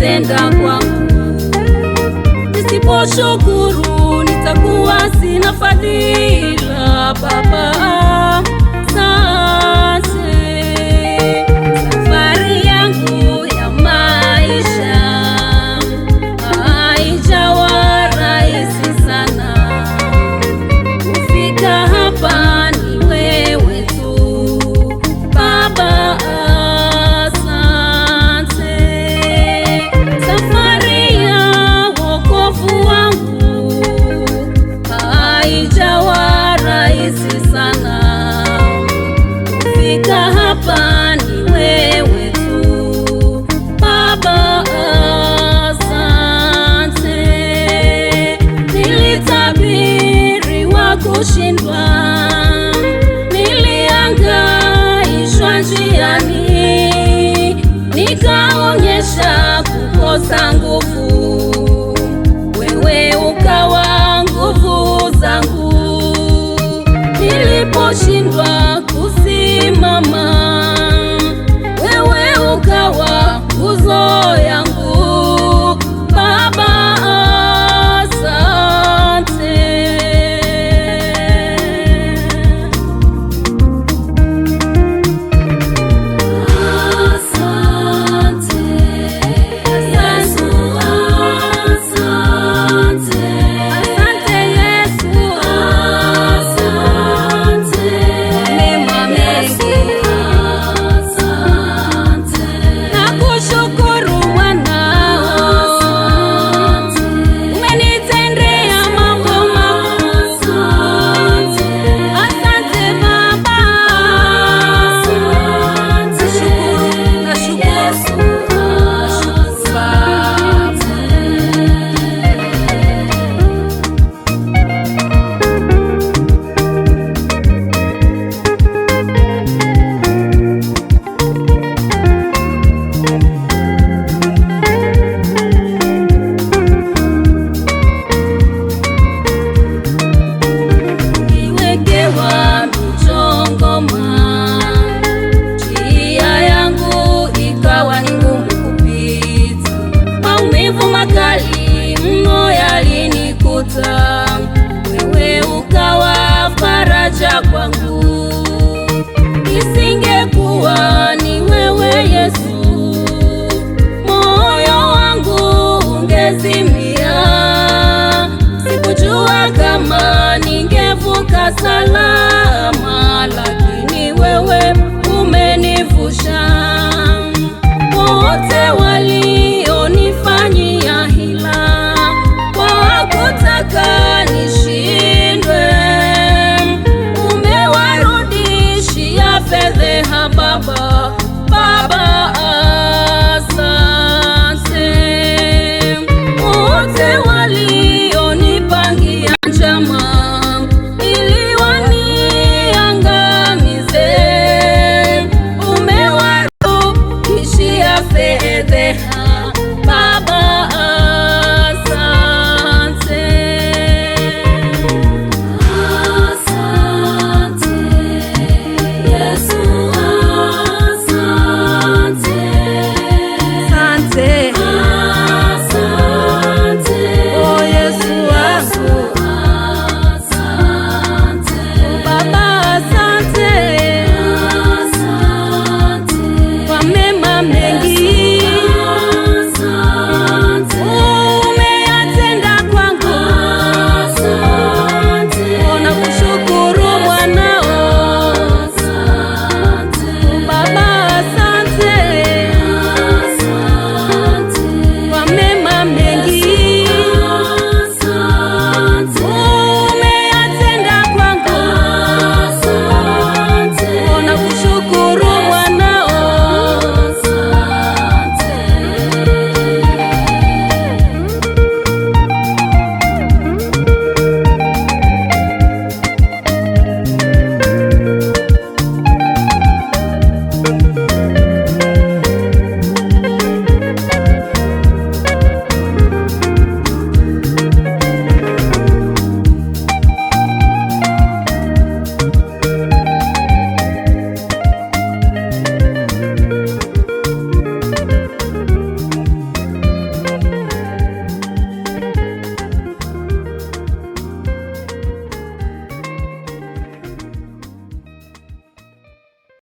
umetenda kwangu. Nisiposhukuru nitakuwa sina fadhila. Baba, asante. Safari yangu ya maisha haijawa rahisi sana. Kufika hapa ni wewe tu Baba, asante. Safari ya wokovu wangu haijawa rahisi sana. Kufika hapa ni wewe tu Baba, asante. Nilitabiriwa kushindwa, nilihangaishwa njiani, nikaonyesha kukosa nguvu, wewe ukawa nguvu zangu. Niliposhindwa kusimama, wewe ukawa nguzo yangu. Baba, asante. Asante Yesu, asante. Asante Yesu, asante. Mema mengi, asante. Nakushukuru mwanao, umenitendea mambo makuu. Asante Baba, nashukuru niwekewa michongoma, njia yangu ikawa ni ngumu kupita. Maumivu makali mno yalinikuta, wewe ukawa faraja kwangu. Isingekuwa ni wewe Yesu, moyo wangu ungezimia. Sikujua kama ningevuka salama, lakini wewe umenivusha. Wote walionifanyia hila kwa kutaka nishindwe, umewarudishia fedheha Baba. Baba, asante. Wote walionipangia njama ili waniangamize, umewarudishia fedheha.